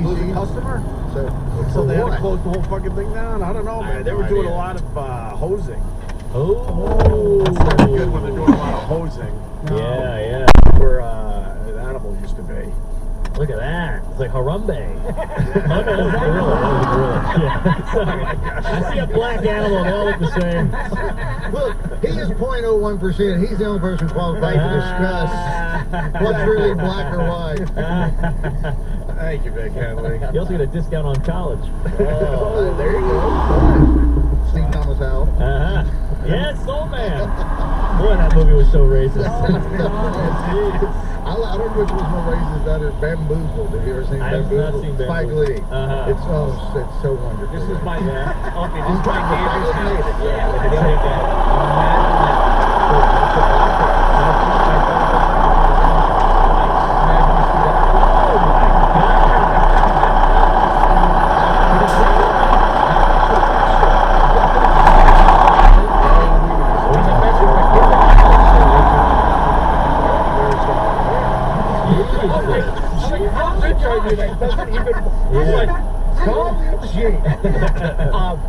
Lose a customer? So they had to close the whole fucking thing down? I don't know, man. They were doing a lot of hosing. Oh. That's never good when they're doing a lot of hosing. Yeah, yeah. Where an animal used to be. Look at that. It's like Harambe. Oh, no, that's a gorilla. That was a gorilla. Yeah. Sorry. I see a black animal. They all look the same. Look, he is 0.01%. He's the only person qualified to discuss what's really black or white. Thank you, Big Henley. You also get a discount on college. Oh, there you go. Steve Thomas Howell. Yes, Soul Man. Boy, that movie was so racist. I don't know which was more racist. That is Bamboozled. Have you ever seen I have Bamboozled? not seen Spike Bamboozled. Lee. It's so wonderful. This is my okay. This On is my top of neighbor's Spike house. Lee. Yeah, look at that.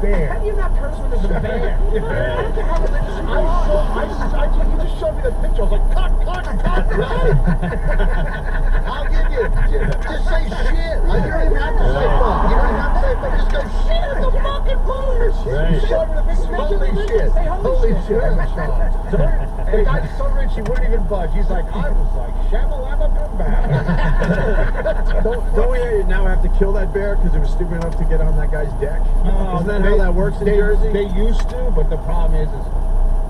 Bear. How do you not curse when there's a bear? You just showed me the picture. I was like, cut. I'll give you. Just say shit. You don't even have to say fuck. You don't even have to say fuck. Just go shit. The fucking bullshit. Right. Show me the picture. Holy shit. Holy shit. The guy's so rich he wouldn't even budge. He's like, I was like, shamalama bimba. Don't we now have to kill that bear because it was stupid enough to get on that guy's deck? Isn't that how that works in Jersey? They used to, but the problem is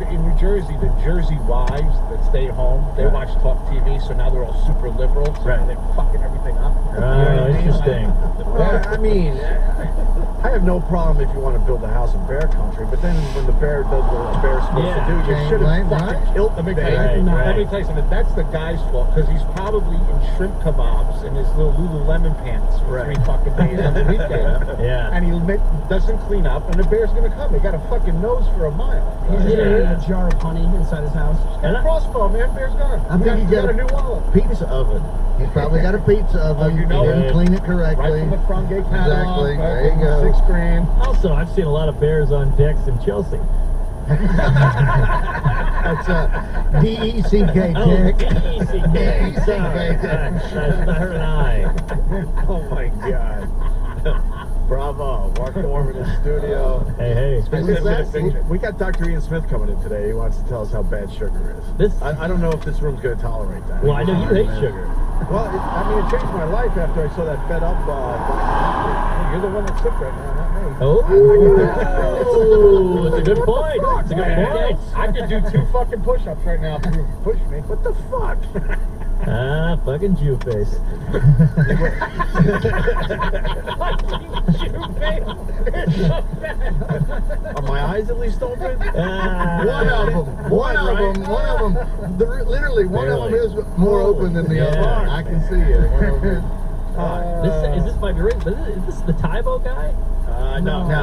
in New Jersey, the Jersey wives that stay home, they watch Talk TV, so now they're all super liberal, so they're fucking everything up. Interesting. Well, I mean, I have no problem if you want to build a house in bear country, but then when the bear does what a bear's supposed to do, you should have fucking killed the bear. Let me tell you something, that's the guy's fault, because he's probably in shrimp kebabs in his little Lululemon pants for 3 fucking days on the weekend. And he doesn't clean up, and the bear's going to come. He got a fucking nose for a mile. He's a jar of honey inside his house. And a crossbow, man. Bear's gone. I think he got a new wallet. Pizza oven. He's probably got a pizza oven. You know he didn't it. clean it correctly. Right from the front gate catalog. Exactly. There you go. 6 grand. Also, I've seen a lot of bears on decks in Chelsea. That's D-E-C-K, Oh, Dick. D-E-C-K. Sorry. I heard an I. Oh my God. Bravo. Mark Norman in the studio. Hey. We got Dr. Ian Smith coming in today. He wants to tell us how bad sugar is. I don't know if this room's going to tolerate that. Well, I know you hate sugar. Well, it changed my life after I saw that fed up. You're the one that's sick right now, not me. Oh, it's a good point. It's a good point. I could do 2 fucking push-ups right now if you push me. What the fuck? Fucking Jew face. Are my eyes at least open? One of them. Literally, one of them is more open than the other. I can see it. One of them Is this my is this the Tybo guy? No. Okay.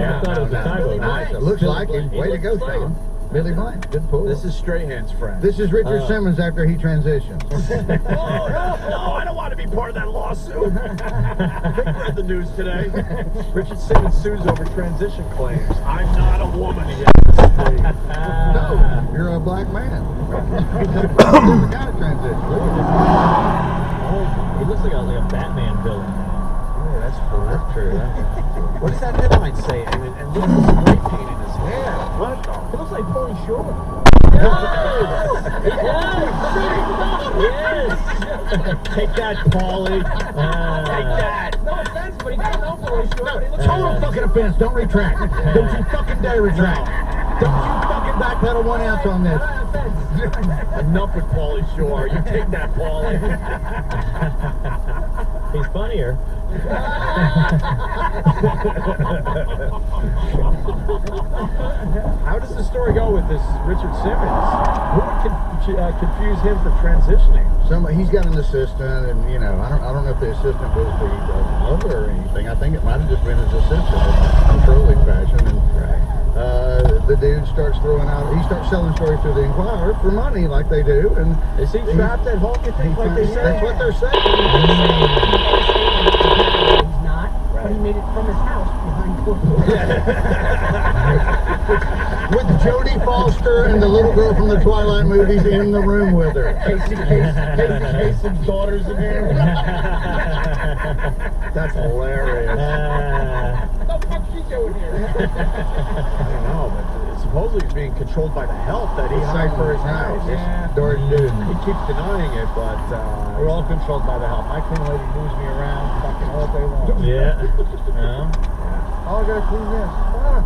I thought it was the Tybo guy. Looks like it. Way to go, Sean. Billy Blank. Good pull. This is Strahan's friend. This is Richard Simmons after he transitions. No, I don't want to be part of that lawsuit. I think read the news today. Richard Simmons sues over transition claims. I'm not a woman yet. No, you're a black man. Different kind of transition. He looks like a Batman villain. Yeah, that's true. What does that headline say? And look at the spray paint in his hair. What? It looks like Pauly Shore. Yes! Take that, Pauly. Take that. No offense, but he doesn't know Pauly Shore. Total fucking offense. Don't retract. Don't you fucking dare retract. Don't you fucking backpedal 1 ounce on this. Enough with Pauly Shore. You take that, Pauly. He's funnier. How does the story go with this Richard Simmons? Who would confuse him for transitioning? He's got an assistant, and I don't know if the assistant was the lover or anything. I think it might have just been his assistant in controlling fashion. And the dude starts he starts selling stories to the Inquirer for money, like they do. And is he trapped at home? You think, like they say? That's what they're saying. With Jodie Foster and the little girl from the Twilight movies in the room with her. Casey Kasem's daughter's in there. That's hilarious. What the fuck's she doing here? I don't know, but supposedly he's being controlled by the help that he hired for his house. Yeah. George did. He keeps denying it, but We're all controlled by the help. My clean lady moves me around fucking all day long. Yeah. Oh, I gotta clean this. Fuck.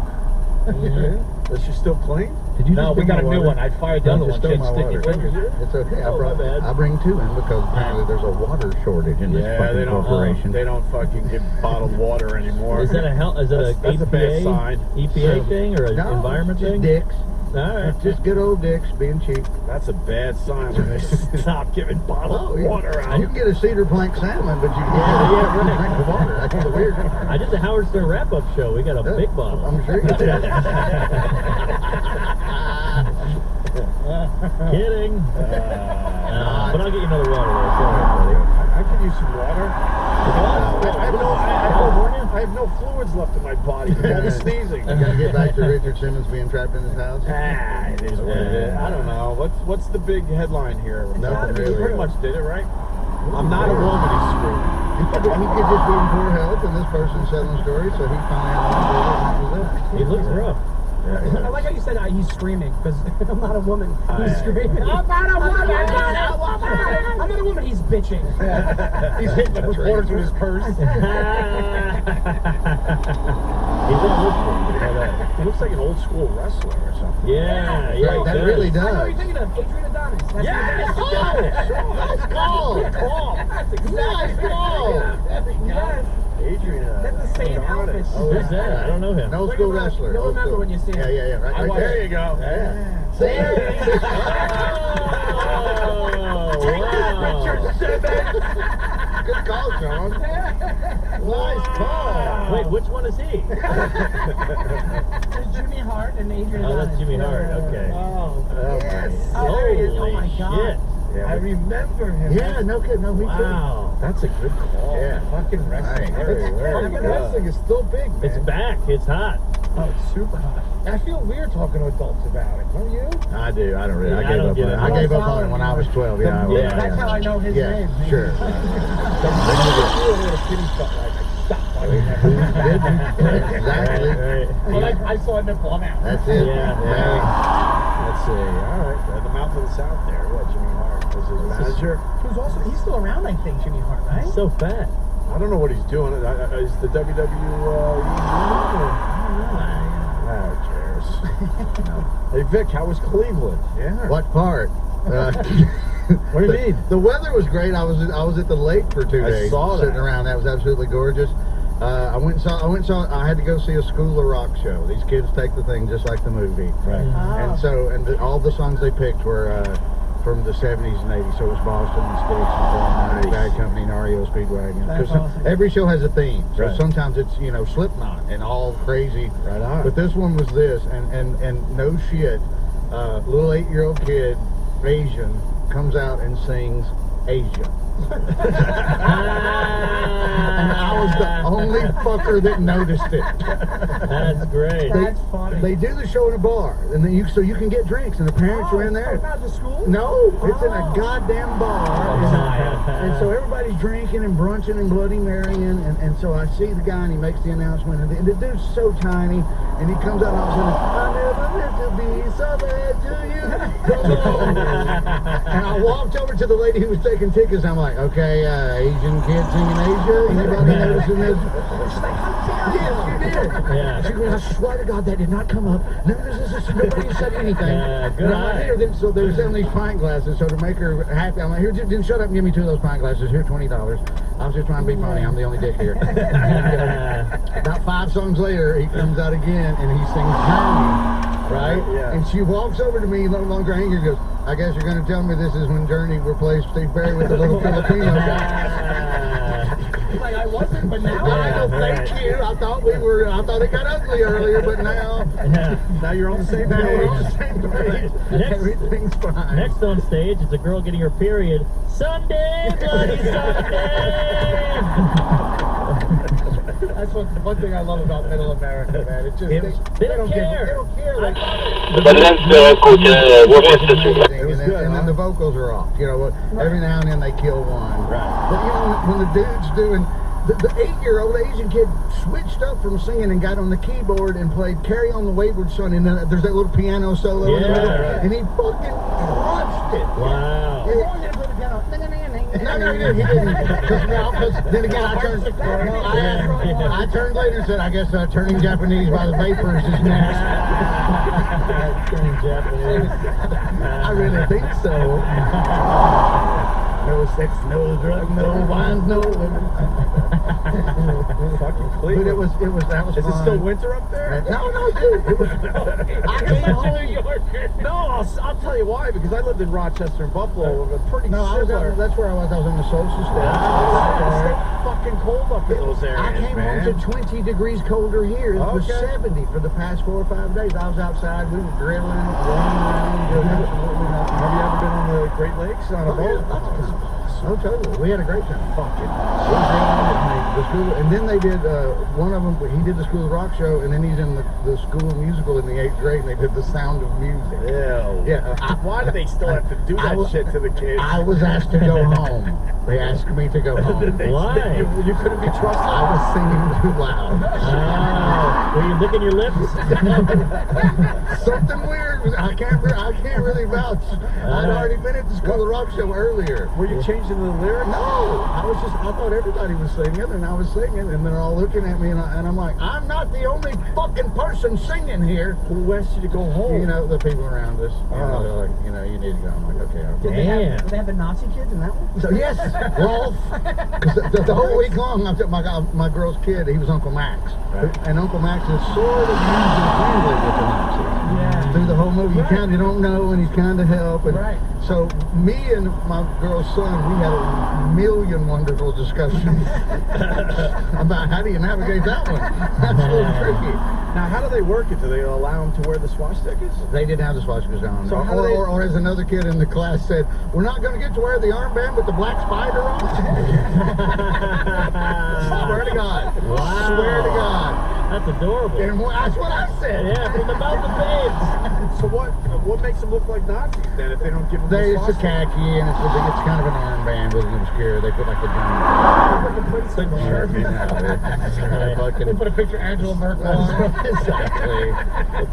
Is she still clean? Did you No, just we bring got a my new water? one. I fired the Don't other just one. She throw had my sticky water. fingers. It's okay. Oh, my bad. I bring two in because apparently there's a water shortage in this Yeah, fucking they don't. corporation. They don't fucking give bottled water anymore. Is that a hell? Is that That's a a bad sign. EPA thing or an No, environment just thing? dicks. All right. Just good old dicks being cheap. That's a bad sign when they stop giving bottled water out. You can get a cedar plank salmon, but you can Yeah, get right. drink the water. That's the weird part. I did the Howard Stern wrap-up show. We got a big bottle. I'm sure you did. Kidding. But I'll get you another water there. Sorry, buddy. I could use some water. I have no fluids left in my body from all the sneezing. You gotta get back to Richard Simmons being trapped in his house. It is what it is. I don't know. What's the big headline here? Nothing He really. pretty much did it, right? I'm not a woman, he's screwed. He could just be in poor health, and this person's telling the story, so he finally had one with it, and that was it. He looks rough. I like how you said he's screaming, because I'm not a woman. He's screaming. I'm not a woman! I'm not a woman. He's bitching. He's hitting the That's reporters right. with his purse. He's not listening. You know that. He looks like an old school wrestler or something. Yeah, Right, that he really does. I know does. you're thinking of Adrian Adonis. That's Yes! what Oh, nice call! That's exactly Nice call! Yes. Adrian. That's the same outfit. Oh, Who's that? I don't know him. An old school wrestler. You'll old remember school. when you see him. Yeah, right, right There there. you go. Yeah. Oh, wow. Good call, John. Nice call. Wait, which one is he? There's Jimmy Hart and Adrian Oh, Adonis. that's Jimmy Hart. Okay. Oh, Yes. Oh, there he is. Oh Holy my God. shit. I remember him. Yeah, no kidding. No, me too. Wow. That's a good call. Yeah. Fucking wrestling. Nice. Very, very Fucking good. wrestling is still big, man. It's back. It's hot. Oh, it's super hot. I feel weird talking to adults about it, don't you? I do. I don't really. I Yeah, I gave don't up get on it. it. I gave up on it when I was 12. Yeah. Yeah. That's how I know his Yeah, name. sure. Stop. Exactly. Right. Well, I saw a nipple. I'm out. That's it. Yeah. Let's see. All right. At the mouth of the South there. Yeah, Jimmy Hart was his manager. He's still around, I think, Jimmy Hart, right? So fat. I don't know what he's doing. Is the WWE Who cares? Hey, Vic, how was Cleveland? Yeah. What part? What do you mean? The weather was great. I was at the lake for 2 I days, saw sitting that. around. That was absolutely gorgeous. I went and saw. I had to go see a School of Rock show. These kids take the thing just like the movie. Right. And so, all the songs they picked were from the 70s and 80s. So it was Boston and Styx and Nice. Bad Company and REO Speedwagon. That's 'Cause awesome. every show has a theme. So Right. sometimes it's Slipknot and all crazy. Right on. But this one was this, and no shit, little 8-year-old kid, Asian, comes out and sings Asia. And I was the only fucker that noticed it. That's great. That's funny. They do the show in a bar, and then you can get drinks, and the parents are in there. It's not the school? No, it's in a goddamn bar. Oh. And so everybody's drinking and brunching and Bloody Marying, and so I see the guy and he makes the announcement, and the dude's so tiny, and he comes out and all of a sudden, I never meant to be so bad to you. And I walked over to the lady who was taking tickets, I'm like, okay, Asian kid singing Asia, anybody noticing this? She's like, how dare you? Yes, you did. Yeah. She goes, I swear to God, that did not come up. Nobody said anything. Yeah, good And I'm like, eye. here, so they were selling these pint glasses, so to make her happy, I'm like, here, then shut up and give me 2 of those pint glasses. Here, $20. I was just trying to be funny. I'm the only dick here. About 5 songs later, he comes out again and he sings Journey, right? Yeah. And she walks over to me, no longer angry, and goes, I guess you're going to tell me this is when Journey replaced Steve Perry with the little Filipino guy. Like, I wasn't, but now I go, thank you. I thought it got ugly earlier, but now Now you're on the same we're on the page. same page. Next- Everything's fine. Next on stage is a girl getting her period. Sunday, bloody Sunday. That's that's one thing I love about Middle America, man. It just They don't care. They don't care. Like, and then the vocals are off. You know, every now and then they kill one. Right. But you know, when the dude's doing. The 8-year-old Asian kid switched up from singing and got on the keyboard and played Carry On the Wayward Son, and then there's that little piano solo in the middle, right. and he fucking crushed it. Wow. No, he didn't. Because then again, I turned later and said, I guess turning Japanese by the vapors is next. Turning Japanese. I really think so. No sex, no drugs, no wines, no women. Fucking Cleveland. But that was Is fun. it still winter up there? No, dude. It was, I came home. No, I'll tell you why. Because I lived in Rochester and Buffalo. Pretty No, similar. that's where I was. I was in the Solstice State. It's fucking cold up in those areas, I came man. home to 20 degrees colder here. It was Okay. 70 for the past 4 or 5 days. I was outside. We were grilling, running around, doing absolutely nothing. Have you ever been on the Great Lakes on a boat? Oh, totally. We had a great time. Fucking. The school, and then they did one of them. He did the School of Rock show, and then he's in the School of Musical in the 8th grade, and they did the Sound of Music. Ew. Yeah. Why do they still have to do that shit to the kids? I was asked to go home. They asked me to go home. Why? You couldn't be trusted. I was singing too loud. Oh, were you licking your lips? Something weird. I can't really vouch. I'd already been at the School of Rock show earlier. Were you changing the lyrics? No, I thought everybody was singing, and I was singing, and they're all looking at me, and I'm like, I'm not the only fucking person singing here. Who asked you to go home? You know, the people around us, they're like, you know, you need to go. I'm like, okay, Did they have the Nazi kids in that one? So yes, Rolf. Because the whole week long, I took my girl's kid. He was Uncle Max, and Uncle Max is sort of using friendly with the Nazis. Yeah. Through the whole movie, you kind of don't know, and he's kind of help. And so me and my girl's son, we had a million wonderful discussions about how do you navigate that one. That's a little tricky. Now, how do they work it? Do they allow them to wear the swastikas? They didn't have the swastikas on. So how do they- or as another kid in the class said, we're not going to get to wear the armband with the black spider on. Swear to God. Wow. Swear to God. That's adorable. And that's what I said. Yeah, from the mouth of babes. So what makes them look like Nazis then if they don't give them the It's a swastika? khaki, and it's kind of an armband with an obscure. They put like a gun. they put a picture of Angela Merkel on. Exactly.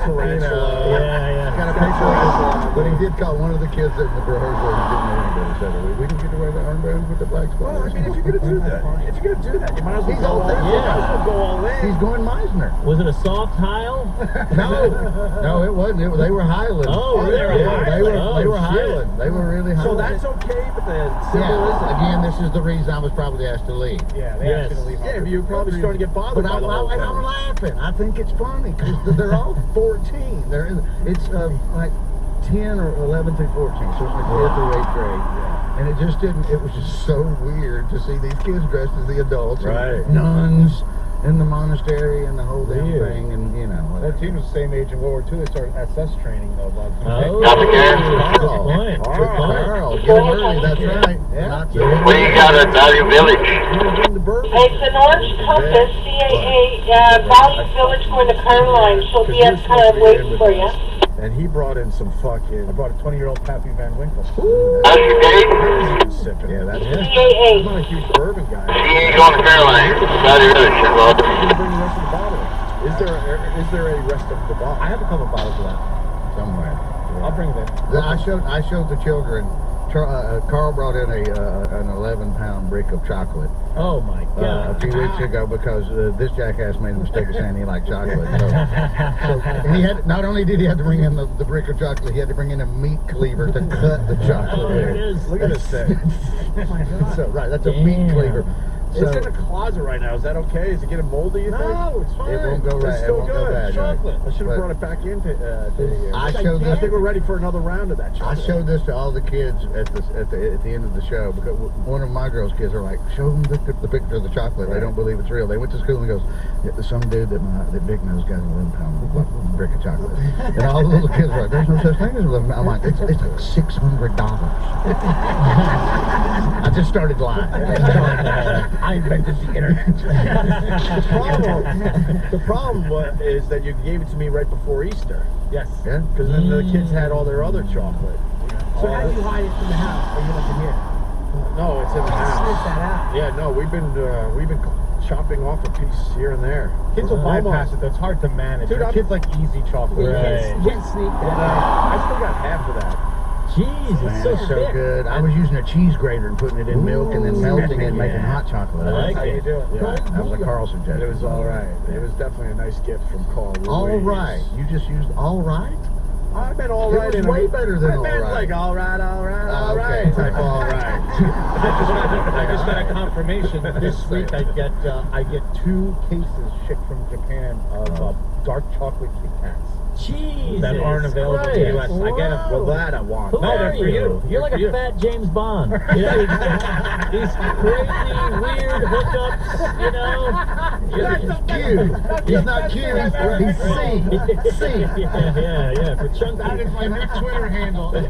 Tarantula. Yeah. Got a picture of it. But he did call one of the kids in the rehearsal. He didn't know anybody. Said, we didn't get to wear the armband with the black spot. Well, I mean, if you're gonna do that, you might as well He's go all all there. in. You might as well go all in. He's going Meisner. Was it a soft tile? No, it wasn't. They were Highland. Oh, they were They were shit. Highland. They were really So Highland. that's okay, but the symbol Yeah. isn't. Again, this is the reason I was probably asked to leave. Yeah, they asked you to leave. Yeah, but you're probably starting to get bothered But by the whole I'm thing. laughing. I think it's funny because they're all 14. It's like 10 or 11 through 14, so it's like 4th through 8th grade. And it just didn't. It was just so weird to see these kids dressed as the adults, and Right. nuns in the monastery and the whole damn Weird. thing, and you know. Whatever. 14 was the same age in World War II. They started SS training though. Oh, Carl. good point. Carl, get him early. That's right. Yeah. Not What you got at Value Village? In the bourbon. It's an Orange Compass, CAA, Valley Village going to Caroline. She'll be at waiting for you. And he brought in some fucking. I brought a 20-year-old Pappy Van Winkle. How's your date? Sipping. Yeah, that's I'm CAA. not a huge bourbon guy. She ain't going to Caroline. Value Village. Well, I'm gonna bring the rest of the bottle. Is there a rest of the bottle? I have a couple bottles of that. somewhere. I'll bring it in. I showed the children. Carl brought in an 11-pound brick of chocolate Oh my a God. few weeks ago because this jackass made the mistake of saying he liked chocolate. So he had, not only did he have to bring in the brick of chocolate, he had to bring in a meat cleaver to cut the Oh, chocolate. there it is. Look at this thing. Oh my God. So right, that's a meat Damn. cleaver. So It's in a closet right now. Is that okay? Is it getting moldy, you think? No, it's fine. it won't go right. It's It still won't go good. bad. Chocolate. I should have But- brought it back into here. I showed I this. think we're ready for another round of that I chocolate. showed this to all the kids at the end of the show because one of my girls' kids are like, show them the picture of the chocolate. They don't believe it's real. They went to school and goes, yeah, some dude that Big Nose got an 11-pound brick of chocolate. And all the little kids were like, there's no such thing as 11 pounds. I'm like, it's like $600. I just started lying. I invented the internet. The problem is that you gave it to me right before Easter. Yes. Yeah. Because then the kids had all their other chocolate. So how do you hide it from the house? Or you left it here? No, it's in the Sniff house. that out. Yeah, no, we've been chopping off a piece here and there. Kids will bypass it. That's hard to manage. Dude, Kids like easy chocolate. You Right. can't sneak that. I still got half of that. Jeez, it's Man, so it's so thick. good. I was using a cheese grater and putting it in milk and then melting it and making hot chocolate. I like How you it. do it? Yeah. That was a Carl suggestion. It was all right. It was definitely a nice gift from Carl. All Ruiz. right. You just used all right? I meant all It right. was in way a- better than I all meant right. like all right, all right, all Okay. right. Type all right. I just got a confirmation this week. I get 2 cases shipped from Japan of dark chocolate Kit Kats Jesus that aren't available Christ. in the U.S. I get them. Well, that I want. Who No, are they're for you. You're like For a you. fat James Bond. You know, these crazy, weird hookups, you know? He's cute. He's not cute. He's C. C. Yeah, for chunky. That is my new Twitter handle. You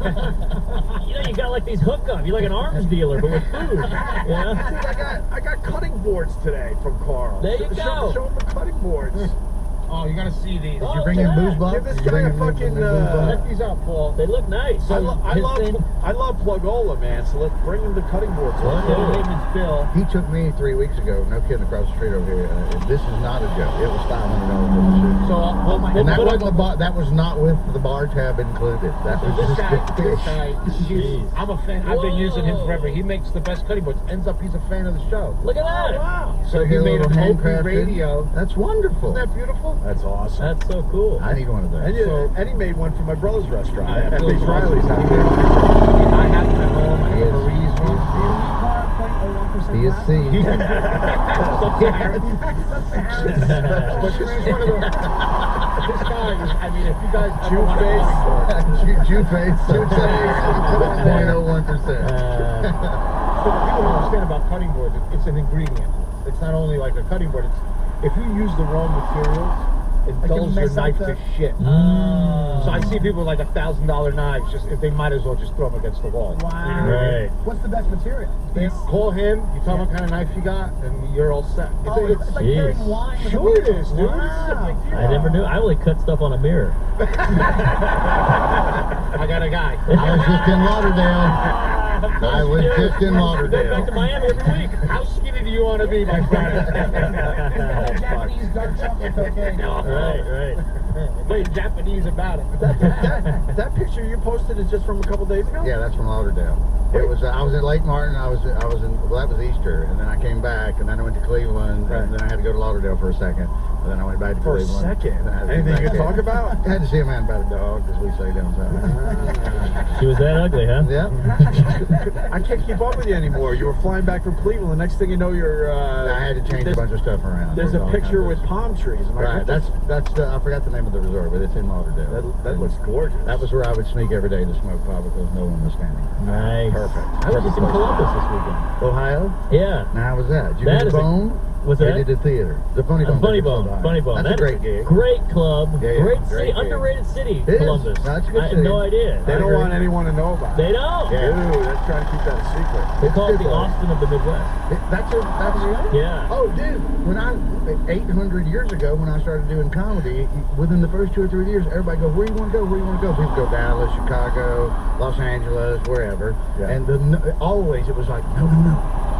know, you got like these hookups. You're like an arms dealer, but with food. Yeah. Dude, I got cutting boards today from Carl. There you go. Show him the cutting boards. Oh, you gotta see these. Oh, Did you bring in booze box? Give this Did you guy bring a in fucking, booze box? Check these out, Paul. They look nice. I His love Plugola, man. So let's bring him the cutting boards. Well, His name is Bill. He took me 3 weeks ago, no kidding, across the street over here. This is not a joke. It was $500 for the suit. So, And that wasn't that was not with the bar tab included. That was this just guy, the fish. Jeez. I'm a fan. I've been using him Whoa. forever. He makes the best cutting boards. Ends up, he's a fan of the show. Look at that. Wow. So he Get a made little an open handcrafted. radio. That's wonderful. Isn't that beautiful? That's awesome. That's so cool. I need one of those. And he made one for my brother's restaurant Yeah, at Bill's Big Riley's out awesome. there. I have them at home. I have a Marie's one. He is C. But this is one of the. This guy is, I mean, if you guys Jew face. Jew face. Jew face. 0.01%. So what people don't understand about cutting boards, it's an ingredient. It's not only like a cutting board. It's if you use the wrong materials, it dulls your knife to shit. So I see people with like $1,000 knives. Just if they might as well just throw them against the wall. Wow. Right. What's the best material? You call him, you tell him what kind of knife you got, and you're all set. Oh, it's like carrying Jeez. wine. with a Sure it beer. is, dude. This is a Wow. big deal. I never knew. I only cut stuff on a mirror. I got a guy. I was just in Lauderdale. I was just in Go back to Lauderdale. Miami every week. How skinny do you want to be, my friend? Japanese dark chocolate cocaine. Right. Wait, Japanese about it. That picture you posted is just from a couple days ago? Yeah, that's from Lauderdale. It was. I was at Lake Martin. I was in. Well, that was Easter, and then I came back, and then I went to Cleveland, and then I had to go to Lauderdale for a second, and then I went back to For a Cleveland. second. Then I had to Anything come you back can talk in. about? I had to see a man about a dog, as we say down south. She was that ugly, huh? Yeah. I can't keep up with you anymore. You were flying back from Cleveland. The next thing you know, you're. I had to change a bunch of stuff around. There's That's a all picture I with did. palm trees. Am I Right. correct? That's. I forgot the name of the resort, but it's in Lauderdale. That looks gorgeous. That was where I would sneak every day to smoke pot because no one was standing. Nice. Perfect. I was just in Columbus this weekend. Ohio. Yeah. Now how was that? Did you That do is the a- Bone? What's They that? did the theater. The Funny Bone. Funny Theater. Bone. Funny Bone. That's a That great is gig. Great club. Yeah, yeah, Great great city. gig. Underrated city, It is. Columbus. No, it's a good I had city. no idea. They don't want anyone to know about it. They don't. Yeah. Dude, they're trying to keep that a secret. They call it good the though. Austin of the Midwest. That's Yeah. Oh, dude, when 800 years ago, when I started doing comedy, within the first 2 or 3 years, everybody go, where you want to go? Where you want to go? People go Dallas, Chicago, Los Angeles, wherever. Yeah. And always it was like, no,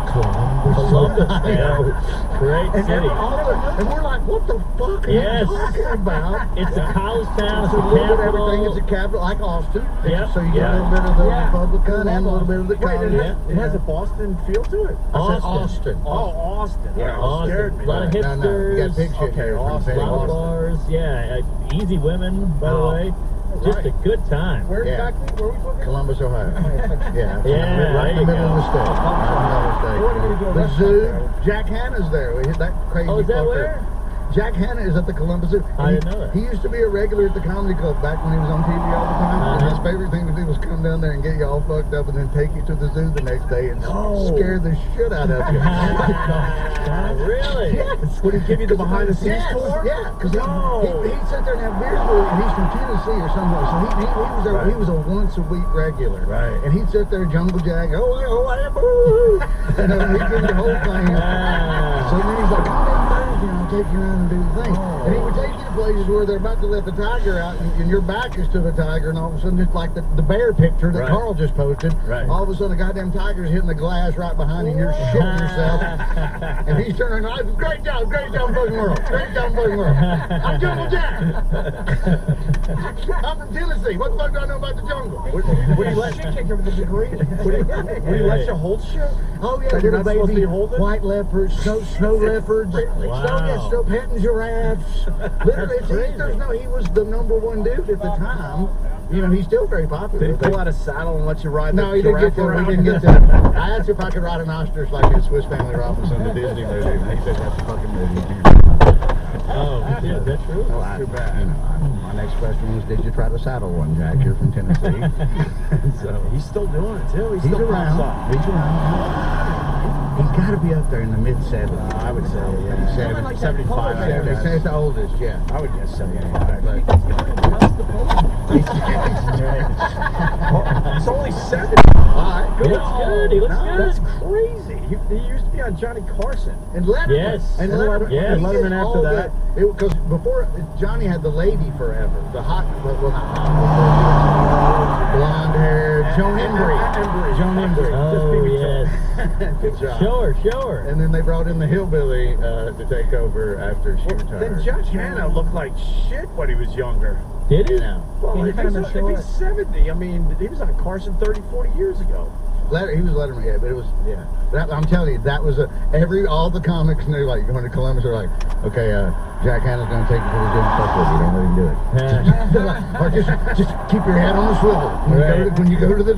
Columbus. Columbus, Ohio. yeah. Great And, city. and we're like, what the fuck are Yes. you talking about? It's a college town. It's It's a a little bit of everything. capital. It's a capital, like Austin. Yep. So you get Yeah. a little bit of the Yeah. Republican and a little bit of the Wait, communist. it has a Boston feel to it. I said Austin. Austin. Oh, Austin. Yeah, Wow, Austin. scared me. A lot of No, no, you got hipsters. pig shit Okay, here from Austin. St. Flower Austin. bars. Yeah. Easy women, by the way. Just a good time. Where Yeah. exactly? Where are we talking? Columbus, Ohio. Yeah, Yeah, right in the there you middle of the go. state. Right in the middle of the What are we gonna do, a state. The restaurant zoo, there? Jack Hanna's there. We hit that crazy Oh, is that fucker. where? Jack Hanna is at the Columbus Zoo. I didn't know that. He used to be a regular at the comedy club back when he was on TV all the time. And his favorite thing to do was come down there and get you all fucked up and then take you to the zoo the next day and scare the shit out of you. Really? Yes. Would he give you the behind the scenes tour? Yeah, because he'd sit there and have beers with him, and he's from Tennessee or somewhere. So he was a once a week regular. Right. And he'd sit there, Jungle Jack, I am, boo. And he'd give you the whole thing. So then he's like, come in Thursday, and I'll take you around and do the thing. And he would take you to places where they're about to let the tiger out, and your back is to the tiger, and all of a sudden it's like the bear picture that Carl just posted. Right. All of a sudden the goddamn tiger's hitting the glass right behind you, and you're shitting yourself. And he's turning around, great job, fucking world. Great job, fucking world. I'm Jungle Jack. I'm from Tennessee. What the fuck do I know about the jungle? Would he let you hold shit? Oh yeah, You're little not supposed to be baby holding? white leopards, snow leopards, snow petting giraffes. Literally, he was the #1 dude at the time. You know, he's still very popular. Did he pull out a saddle and let you ride the No, he didn't get there. We didn't get there. I asked if I could ride an ostrich like in Swiss Family Robinson, the Disney movie, and he said that's a fucking movie. Oh, yeah, that's true. Well, Too bad. You know, my next question was, did you try to saddle one, Jack? You're from Tennessee. So he's still doing it too. He's still around. pops up. He's around. He's got to be up there in the mid-70s. I would say, yeah, 75. 70s. That's the oldest, yeah. I would guess 75. But He's only 70. He looks good. He looks good. That's crazy. He used to be on Johnny Carson. And Letterman. Yes. And And Letterman. yes. He did Letterman all after that. Because before, Johnny had the lady forever. The hot, well, not hot, blonde hair, Joan Embry. Joan Embry. Oh, yes. Good job. Show her. And then they brought in the hillbilly to take over after she retired. Then Jack Hanna looked like shit when he was younger. Did he? Yeah. Well, Yeah, he if kinda he's, showed if he's 70, I mean, he was on Carson 30, 40 years ago. He was Letterman, yeah, but it was, I'm telling you, that was all the comics knew, like, going to Columbus, are like, okay, Jack Hanna's going to take you to the gym, fuck with you, don't let him do it. Or just keep your head on the swivel.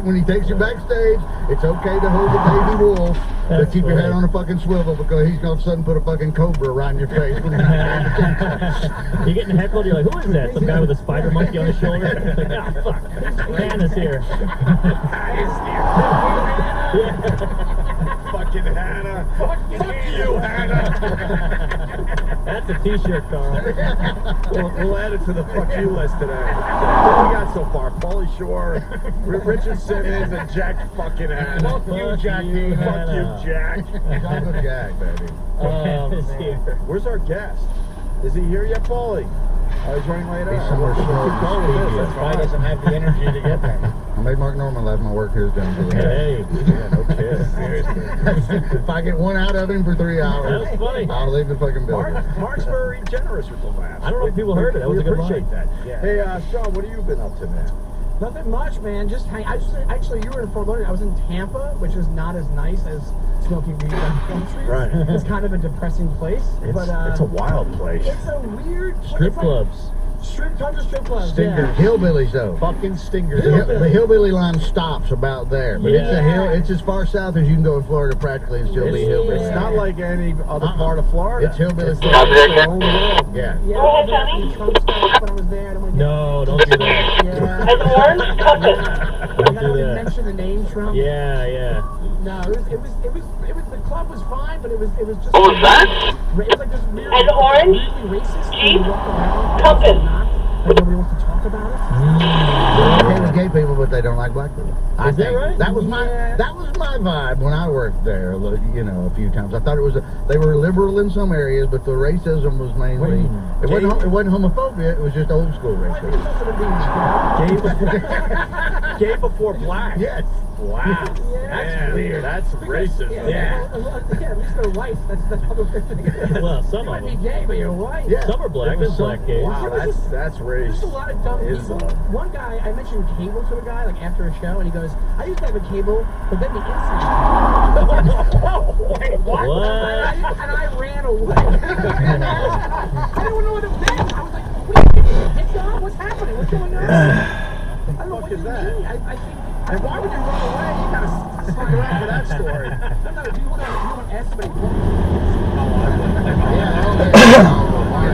When he takes you backstage, it's okay to hold the baby wolf, but keep your head on a fucking swivel, because he's going to suddenly put a fucking cobra right in your face when you're not paying attention. You're getting heckled, you're like, who is that? Some guy with a spider monkey on his shoulder? It's like, oh, fuck. Hannah's here. Fucking Hanna. Fuck you, Hanna. That's a t-shirt, Carl. We'll add it to the fuck you list today. What we got so far? Pauly Shore, Richard Simmons, and Jack fucking Hanna. Fuck you, Jack. Fuck you, Jack. Jungle Jack, baby. Where's our guest? Is he here yet, Paulie? Oh, he's running late He's out. somewhere We'll slow keep going with this. That's speaking. why He doesn't have the energy to get there. I made Mark Norman laugh. My work here is done for the day. Hey. Yeah, no kidding. Seriously. If I get one out of him for 3 hours, That was funny. I'll leave the fucking building. Mark's very generous with the laughs. I don't know if people heard it. That was a good appreciate line. that. Yeah. Hey, Sean, what have you been up to, man? Nothing much, man. Just actually, you were in Fort Lauderdale. I was in Tampa, which is not as nice as smoking weed on Plum Street. Right. It's kind of a depressing place. It's but a wild place. It's a weird Strip clubs. Tons of strip clubs. Stingers, Yeah. hillbillies though. Fucking stingers. The hillbilly line stops about there, but it's a Yeah. hill. It's as far south as you can go in Florida practically and still be hillbilly. It's not like any other part of Florida. It's hillbilly. It's Copy that, their own world. Yeah. Yeah, Go ahead, I Johnny. did Trump stuff when I was there. I don't want to get No, don't do that. Yeah. An orange compass. I Don't don't do want to that. mention the name Trump. Yeah. No, it was the club was fine, but it was just. What was that? It was like this weird, An orange weirdly racist Jeep when you walk around. compass. Like nobody wants to talk about it. They're okay with gay people, but they don't like black people. Is that right? That was my vibe when I worked there. You know, a few times. I thought they were liberal in some areas, but the racism was mainly. It wasn't homophobia. It was just old school racism. Gay before black. Yes. Wow. That's weird. That's racist. Yeah, at least they're white. That's probably the Well, some You of might be them. gay, but you're white. Yeah. Some are black. There's black gays. Wow, that's There's racist. a lot of dumb Is, people. One guy, I mentioned cable to a guy like after a show, and he goes, "I used to have a cable, but then the inside." Wait, what? What? And I ran away. I didn't know what it meant. I was like, "Wait, it's on? What's happening? What's going on?" I don't know what is you that? mean. I think. And why would you run away? You gotta stick around for that story. No, if you want to ask somebody, Yeah.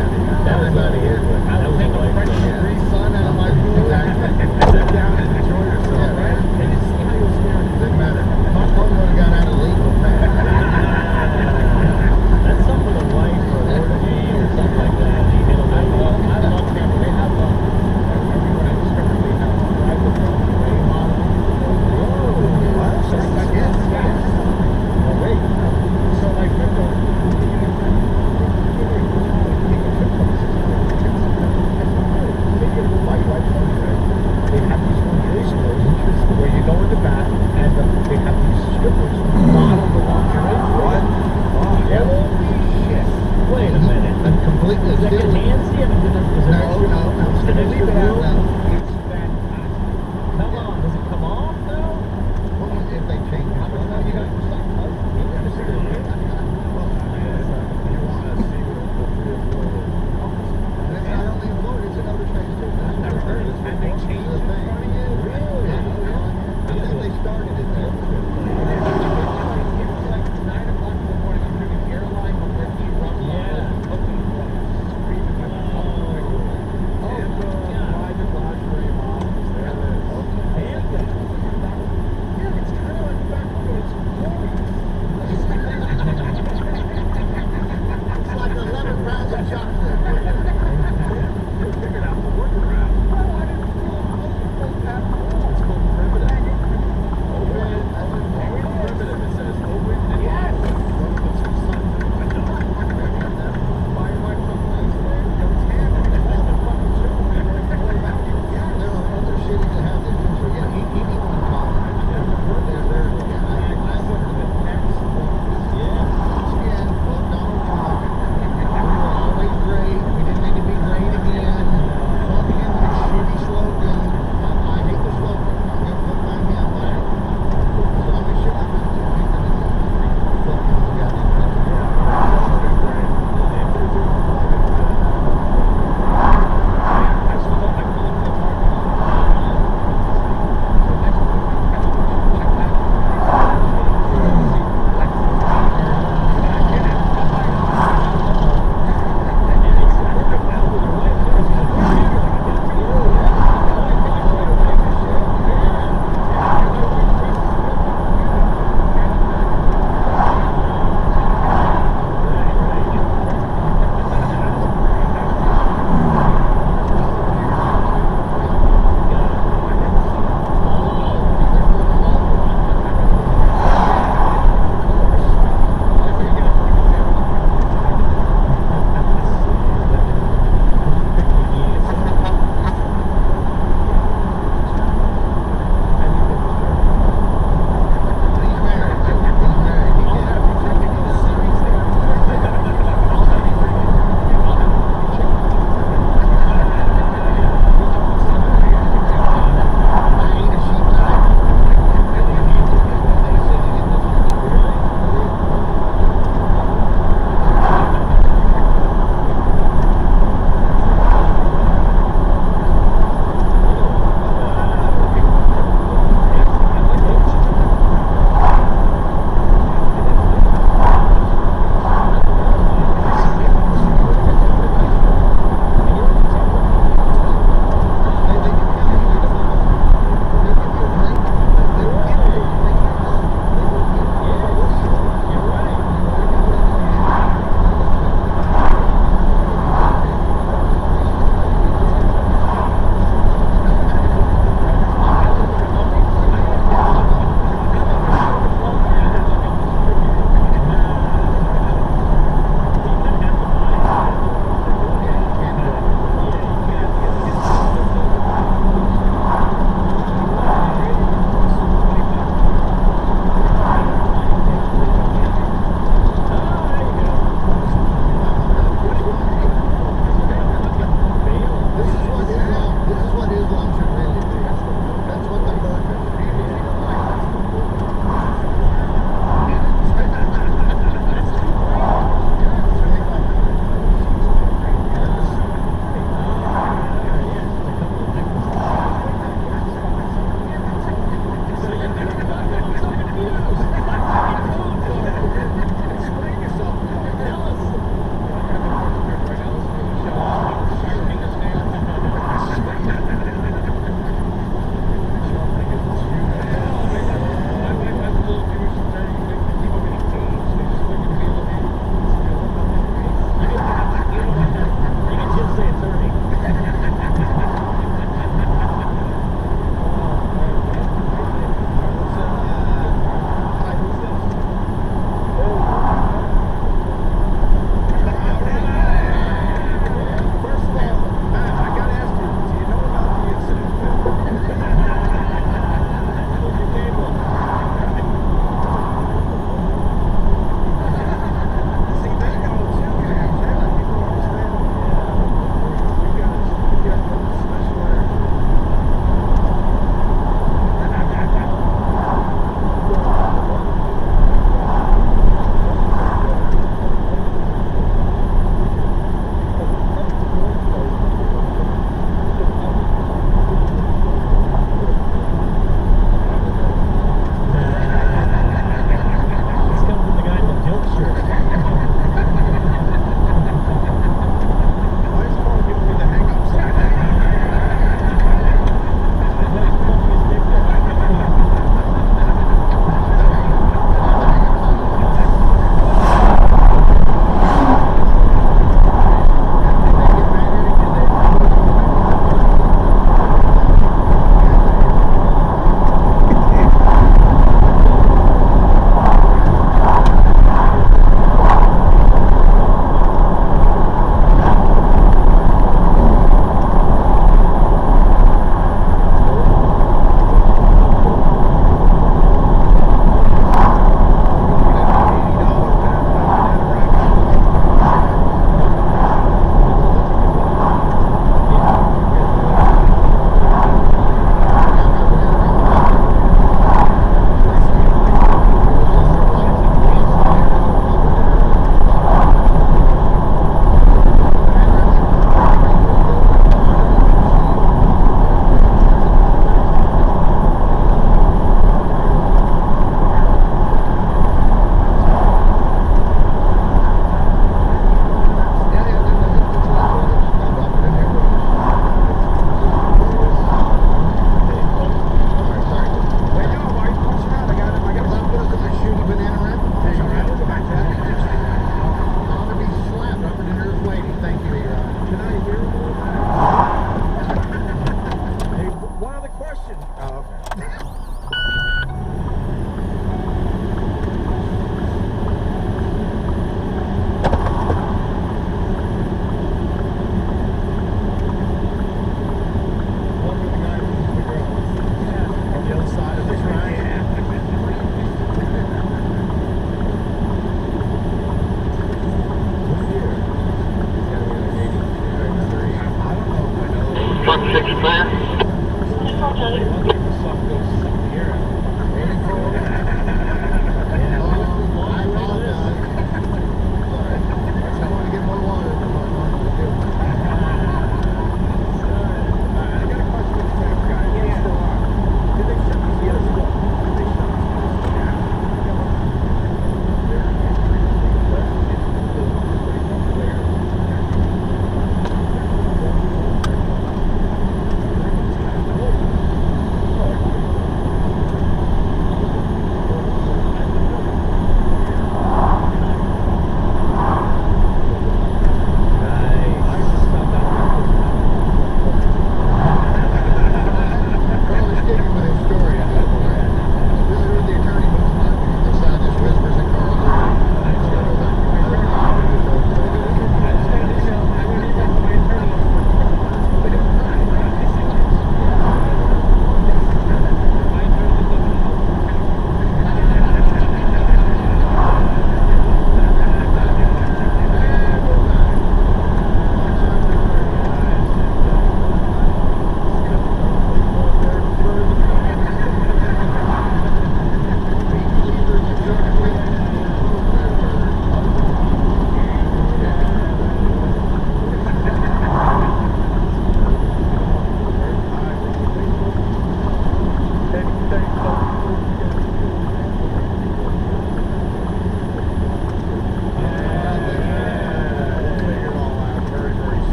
clear?